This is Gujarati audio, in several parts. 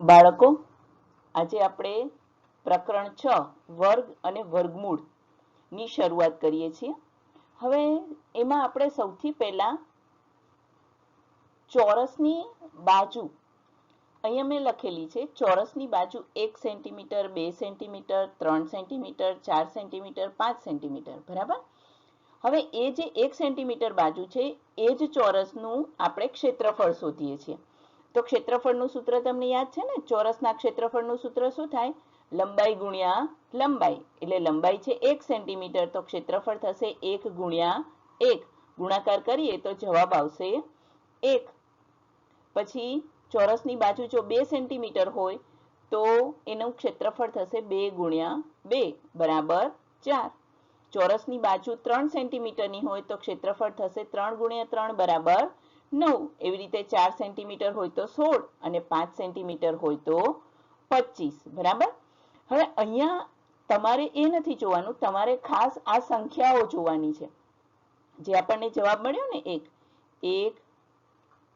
બાળકો, આજે આપણે પ્રકરણ 6 વર્ગ અને વર્ગમૂળ ની શરૂઆત કરીએ છીએ। હવે એમાં આપણે સૌથી પહેલા ચોરસની બાજુ અહીંયા મેં લખેલી છે। ચોરસની બાજુ 1 centimetre, 2 centimetre, 3 centimetre, 4 centimetre, 5 centimetre, બરાબર। હવે એ જે 1 સેન્ટીમીટર બાજુ છે એ જ ચોરસનું આપણે ક્ષેત્રફળ શોધીએ છીએ। તો ક્ષેત્રફળનું સૂત્ર તમને યાદ છે ને? ચોરસના ક્ષેત્રફળનું સૂત્ર શું થાય? લંબાઈ ગુણ્યા લંબાઈ, એટલે લંબાઈ છે 1 સેન્ટીમીટર, તો ક્ષેત્રફળ થશે 1 ગુણ્યા 1, ગુણાકાર કરીએ તો જવાબ આવશે 1। પછી ચોરસની બાજુ જો 2 સેન્ટીમીટર હોય તો એનું ક્ષેત્રફળ થશે 2 ગુણ્યા 2 બરાબર 4। ચોરસની બાજુ 3 સેન્ટીમીટરની હોય તો ક્ષેત્રફળ થશે 3 ગુણ્યા 3 બરાબર 9। એવી રીતે 4 સેન્ટીમીટર હોય તો 16 અને 5 સેન્ટીમીટર હોય તો 25, બરાબર। હવે અહીંયા તમારે એ નથી જોવાનું, તમારે ખાસ આ સંખ્યાઓ જોવાની છે જે આપણને જવાબ મળ્યો ને 1,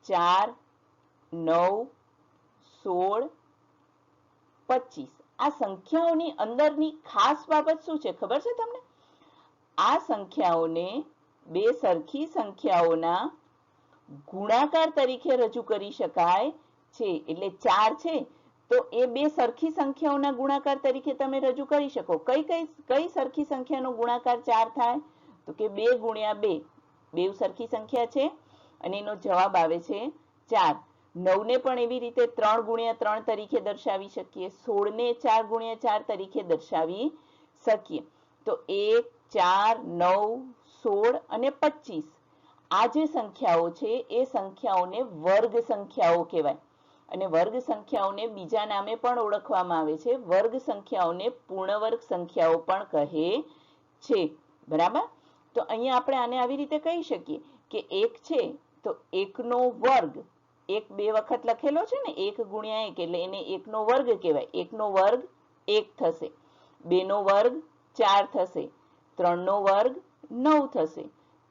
4, 9, 16, 25। આ સંખ્યાઓની અંદરની ખાસ બાબત શું છે ખબર છે તમને? આ સંખ્યાઓને બે સરખી સંખ્યાઓના ગુણાકાર તરીકે રજૂ કરી શકાય છે। એટલે 4 છે તો એ બે સરખી સંખ્યાઓના ગુણાકાર તરીકે તમે રજૂ કરી શકો। કઈ સરખી સંખ્યાનો ગુણાકાર 4 થાય? તો કે 2 ગુણ્યા 2, બે સરખી સંખ્યા છે અને એનો જવાબ આવે છે 4। 9 ને પણ એવી રીતે 3 ગુણ્યા 3 તરીકે દર્શાવી શકીએ, 16 ને 4 ગુણ્યા 4 તરીકે દર્શાવી શકીએ। તો 1, 4, 9, 16 અને 25 આ જે સંખ્યાઓ છે એ સંખ્યાઓને વર્ગ સંખ્યાઓ કહેવાય અને વર્ગ સંખ્યાઓને બીજા નામે પણ ઓળખવામાં આવે છે। વર્ગ સંખ્યાઓને પૂર્ણવર્ગ સંખ્યાઓ પણ કહે છે, બરાબર। તો અહીંયા આપણે આને આવી રીતે કહી શકીએ કે 1 છે તો 1 નો વર્ગ, 1 બે વખત લખેલો છે ને, 1 ગુણ્યા 1 એટલે એને 1 નો વર્ગ કહેવાય। 1 નો વર્ગ 1 થશે, 2 નો વર્ગ 4 થશે, 3 નો વર્ગ 9 થશે,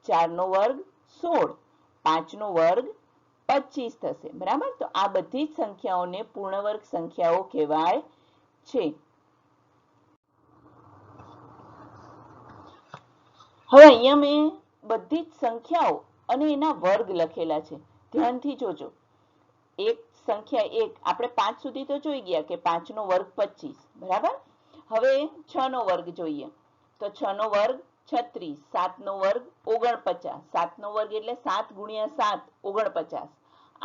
4 નો વર્ગ 16, 5 નો વર્ગ 25 થશે, બરાબર। તો આ બધી જ સંખ્યાઓને પૂર્ણવર્ગ સંખ્યાઓ કહેવાય છે। હવે અહીંયા મેં બધી જ સંખ્યાઓ અને એના વર્ગ લખેલા છે, ધ્યાનથી જોજો। એક સંખ્યા 1 આપણે 5 સુધી તો જોઈ ગયા કે 5 નો વર્ગ 25, બરાબર। હવે 6 નો વર્ગ જોઈએ તો 6 નો વર્ગ 36, 7 નો વર્ગ 49, 7 નો વર્ગ એટલે 7 ગુણ્યા 7 49,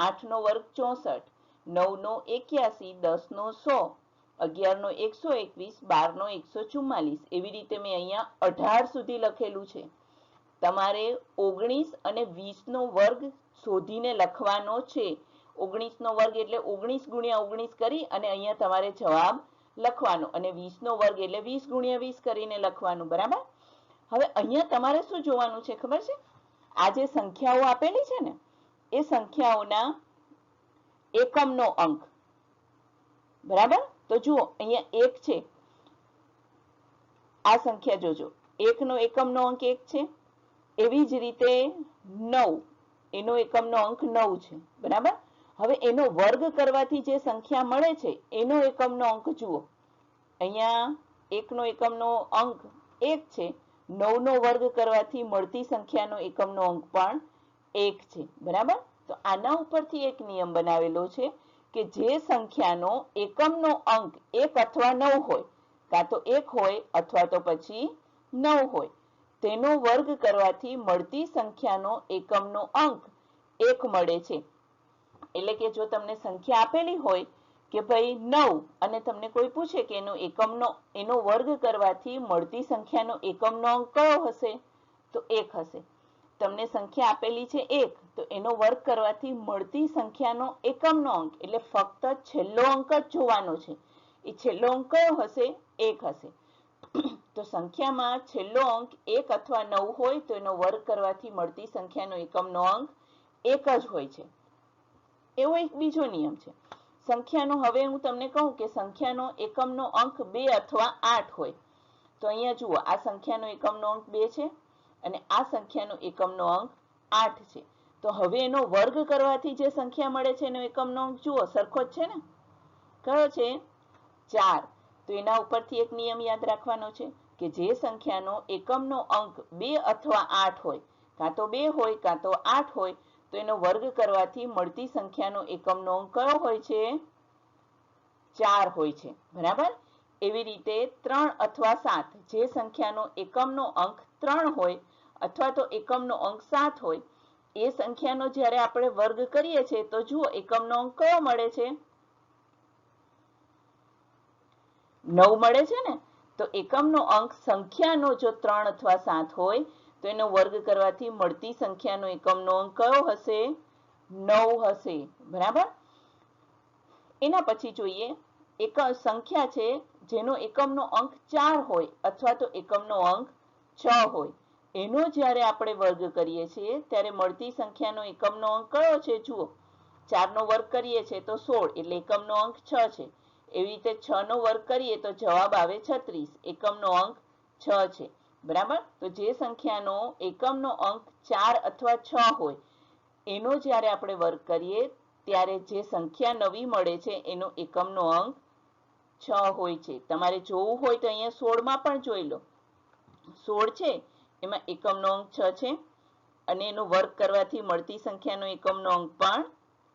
8 નો વર્ગ 64, 9 નો 81, 10 નો 100, 11 નો 121, 12 નો 144, એવી રીતે મેં અહીંયા 18 સુધી લખેલું છે। તમારે 19 અને 20 નો વર્ગ શોધીને લખવાનો છે। 19 નો વર્ગ એટલે 19 ગુણ્યા 19 કરી અને અહીંયા તમારે જવાબ લખવાનો અને 20 નો વર્ગ એટલે 20 ગુણ્યા 20 કરીને લખવાનું, બરાબર। હવે અહીંયા તમારે શું જોવાનું છે ખબર છે? આ જે સંખ્યાઓ આપેલી છે ને એ સંખ્યાઓના એકમનો અંક, બરાબર। તો જુઓ અહીંયા 1 છે, આ સંખ્યા જોજો, 1 નો એકમનો અંક 1 છે। એવી જ રીતે 9, એનો એકમનો અંક 9 છે, બરાબર। હવે એનો વર્ગ કરવાથી જે સંખ્યા મળે છે એનો એકમનો અંક જુઓ, અહીંયા 1 નો એકમનો અંક 1 છે, 9 નો વર્ગ કરવાથી મળતી સંખ્યાનો એકમનો અંક પણ 1 છે, બરાબર। તો આના ઉપરથી એક નિયમ બનાવેલો છે કે જે સંખ્યાનો એકમનો અંક 1 અથવા 9 હોય, કાં તો 1 હોય અથવા તો પછી 9 હોય, તેનો વર્ગ કરવાથી મળતી સંખ્યાનો એકમનો અંક 1 મળે છે। એટલે કે જો તમને સંખ્યા આપેલી હોય કે ભાઈ 9 અને તમને કોઈ પૂછે કે એનો વર્ગ કરવાથી મળતી સંખ્યાનો એકમનો અંક કયો હશે? તો 1 હશે। તમને સંખ્યા આપેલી છે 1 તો એનો વર્ગ કરવાથી મળતી સંખ્યાનો એકમનો અંક એટલે ફક્ત છેલ્લો અંક જ જોવાનો છે, એ છેલ્લો અંક કયો હશે? 1 હશે। તો સંખ્યામાં છેલ્લો અંક 1 અથવા 9 હોય તો એનો વર્ગ કરવાથી મળતી સંખ્યાનો એકમનો અંક 1 જ હોય છે। એવો એક બીજો નિયમ છે સંખ્યાનો। હવે હું તમને કહું કે સંખ્યાનો એકમનો અંક 2 અથવા 8 હોય તો અહીંયા જુઓ, આ સંખ્યાનો એકમનો અંક 2 છે અને આ સંખ્યાનો એકમનો અંક 8 છે। તો હવે એનો વર્ગ કરવાથી જે સંખ્યા મળે છે એનો એકમનો અંક જુઓ સરખો જ છે ને, કયો છે? 4. તો એના ઉપરથી એક નિયમ યાદ રાખવાનો છે કે જે સંખ્યાનો એકમનો અંક 2 અથવા 8 હોય, કાં તો 2 હોય કાં તો 8 હોય, તો એનો વર્ગ કરવાથી મળતી સંખ્યાનો એકમનો અંક કયો હોય છે? 4 હોય છે, બરાબર? એવી રીતે 3 અથવા 7, જે સંખ્યાનો એકમનો અંક 3 હોય અથવા તો એકમનો અંક 7 હોય, એ સંખ્યાનો જ્યારે આપણે વર્ગ કરીએ છીએ તો જુઓ એકમનો અંક કયો મળે છે? 9 મળે છે ને? તો એકમનો અંક સંખ્યાનો જો 3 અથવા 7 હોય તો એનો વર્ગ કરવાથી મળતી સંખ્યાનો એકમનો અંક કયો હશે? 9 હશે, બરાબર? એના પછી જોઈએ એક સંખ્યા છે જેનો એકમનો અંક 4 હોય અથવા તો એકમનો અંક 6 હોય, એનો જ્યારે આપણે વર્ગ કરીએ છીએ ત્યારે મળતી સંખ્યાનો એકમનો અંક કયો છે? જુઓ 4 નો વર્ગ કરીએ છીએ તો 16, એટલે એકમનો અંક 6 છે. એવી રીતે 6 નો વર્ગ કરીએ તો જવાબ આવે 36, એકમનો અંક 6 છે, બરાબર? તો જે સંખ્યાનો એકમનો અંક 4 અથવા 6 હોય એનો જ્યારે આપણે વર્ગ કરીએ ત્યારે જે સંખ્યા નવી મળે છે એનો એકમનો અંક 6 હોય છે. તમારે જોવું હોય તો અહીંયા 16 માં પણ જોઈ લો. 16 છે એમાં એકમનો અંક 6 છે અને એનો વર્ગ કરવાથી મળતી સંખ્યાનો એકમનો અંક પણ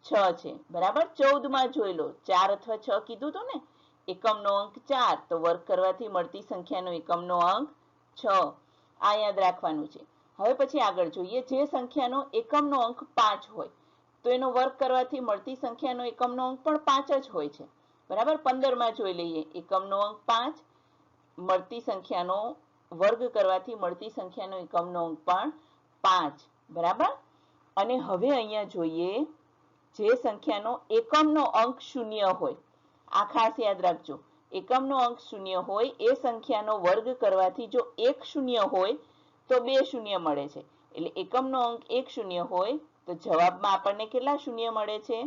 6 છે, બરાબર? 14 માં જોઈ લો, 4 અથવા 6 કીધું હતું ને, એકમનો અંક 4, તો વર્ગ કરવાથી મળતી સંખ્યાનો એકમનો અંક 6. આ યાદ રાખવાનું છે. હવે પછી આગળ જોઈએ, જે સંખ્યાનો એકમનો અંક 5 હોય તો એનો વર્ગ કરવાથી મળતી સંખ્યાનો એકમનો અંક પણ 5 જ હોય છે, બરાબર? 15 માં જોઈ લઈએ, એકમનો અંક 5, મળતી સંખ્યાનો વર્ગ કરવાથી મળતી સંખ્યાનો એકમનો અંક પણ 5, બરાબર? અને હવે અહીંયા જોઈએ જે સંખ્યાનો એકમનો અંક 0 હોય, આ ખાસ યાદ રાખજો, એકમનો અંક 0 હોય એ સંખ્યાનો વર્ગ કરવાથી જો 1 0 હોય તો 2 શૂન્ય મળે છે, એટલે એકમનો અંક 1 0 હોય તો જવાબમાં આપણને કેટલા શૂન્ય મળે છે?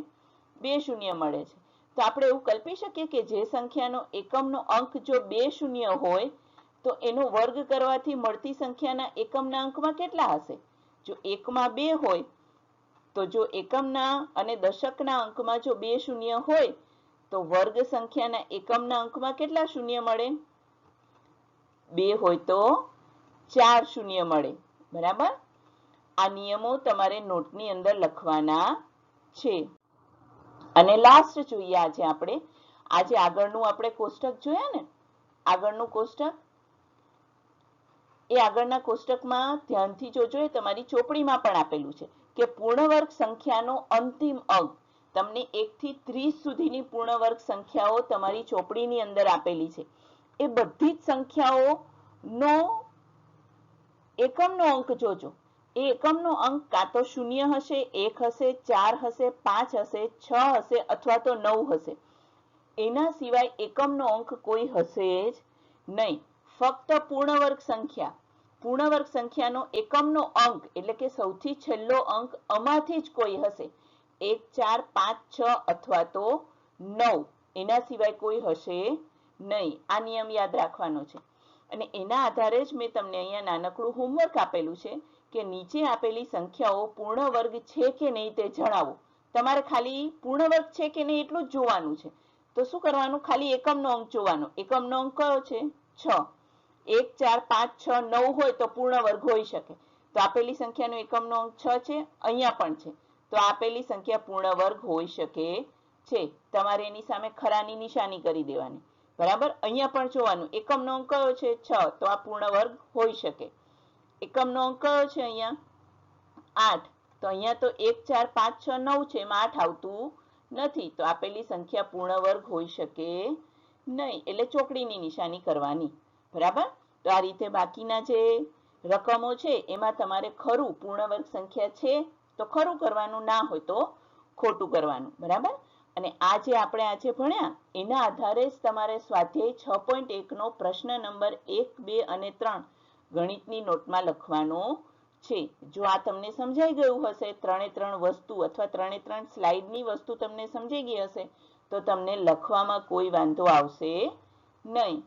2 શૂન્ય મળે છે. તો આપણે એવું કલ્પી શકીએ કે જે સંખ્યાનો એકમનો અંક જો 2 શૂન્ય હોય તો એનો વર્ગ કરવાથી મળતી સંખ્યાના એકમના અંકમાં કેટલા હશે? જો 1 માં 2 હોય તો જો એકમના અને દશકના અંકમાં જો 2 શૂન્ય હોય તો વર્ગ સંખ્યાના એકમના અંકમાં કેટલા શૂન્ય મળે? 2 હોય તો 4 શૂન્ય મળે, બરાબર? આ નિયમો તમારે નોટની અંદર લખવાના છે. અને લાસ્ટ જોઈએ આજે આગળનું આપણે કોષ્ટક જોયા ને, આગળનું કોષ્ટક, એ આગળના કોષ્ટકમાં ધ્યાનથી જોજો, એ તમારી ચોપડીમાં પણ આપેલું છે કે પૂર્ણવર્ગ સંખ્યાનો અંતિમ અંક, તમને 1 થી 30 સુધીની પૂર્ણવર્ગ સંખ્યાઓ તમારી ચોપડીની અંદર આપેલી છે. એ બધી જ સંખ્યાઓનો એકમનો અંક જોજો. એ એકમનો અંક કાં તો 0 હશે, 1 હશે, 4 હશે, 5 હશે, 6 હશે અથવા તો 9 હશે. એના સિવાય એકમનો અંક કોઈ હશે જ નહીં. ફક્ત પૂર્ણવર્ગ સંખ્યાનો એકમનો અંક એટલે કે સૌથી છેલ્લો અંક આમાંથી જ કોઈ હશે. 1, 4, 5, 6 અથવા તો 9, એના સિવાય કોઈ હશે નહીં. આ નિયમ યાદ રાખવાનો છે. અને એના આધારે જ મેં તમને અહીંયા નાનકડું હોમવર્ક આપેલું છે કે નીચે આપેલી સંખ્યાઓ પૂર્ણ વર્ગ છે કે નહીં તે જણાવો. તમારે ખાલી પૂર્ણ વર્ગ છે કે નહીં એટલું જ જોવાનું છે. તો શું કરવાનું? ખાલી એકમનો અંક જોવાનો. એકમનો અંક કયો છે? 6. 1, 4, 5, 6, 9 હોય તો પૂર્ણ વર્ગ હોઈ શકે. તો આપેલી સંખ્યાનો એકમનો અંક 6 છે, અહીંયા પણ છે, તો આપેલી સંખ્યા પૂર્ણ વર્ગ હોઈ શકે છે. તમારે એની સામે ખરાની નિશાની કરી દેવાની, બરાબર? અહીંયા પણ જોવાનું, એકમનો અંક કયો છે? 6, તો આ પૂર્ણ વર્ગ હોઈ શકે. એકમનો અંક કયો છે? અહીંયા 8, તો અહીંયા તો 1, 4, 5, 6, 9 છે, એમાં 8 આવતું નથી, તો આપેલી સંખ્યા પૂર્ણ વર્ગ હોઈ શકે નહીં, એટલે ચોકડીની નિશાની કરવાની, બરાબર? તો આ રીતે બાકીના જે રકમો છે એમાં તમારે ખરું પૂર્ણ વર્ગ સંખ્યા છે તો ખરું કરવાનું, ના હોય તો ખોટું કરવાનું, બરાબર? અને આ જે આપણે આજે ભણ્યા એના આધારે જ તમારે સ્વાધ્યાય 6.1 નો પ્રશ્ન નંબર 1, 2 અને 3 ગણિતની નોટમાં લખવાનો છે. જો આ તમને સમજાઈ ગયું હશે, 3 વસ્તુ અથવા 3 સ્લાઇડની વસ્તુ તમને સમજાઈ ગઈ હશે તો તમને લખવામાં કોઈ વાંધો આવશે નહીં.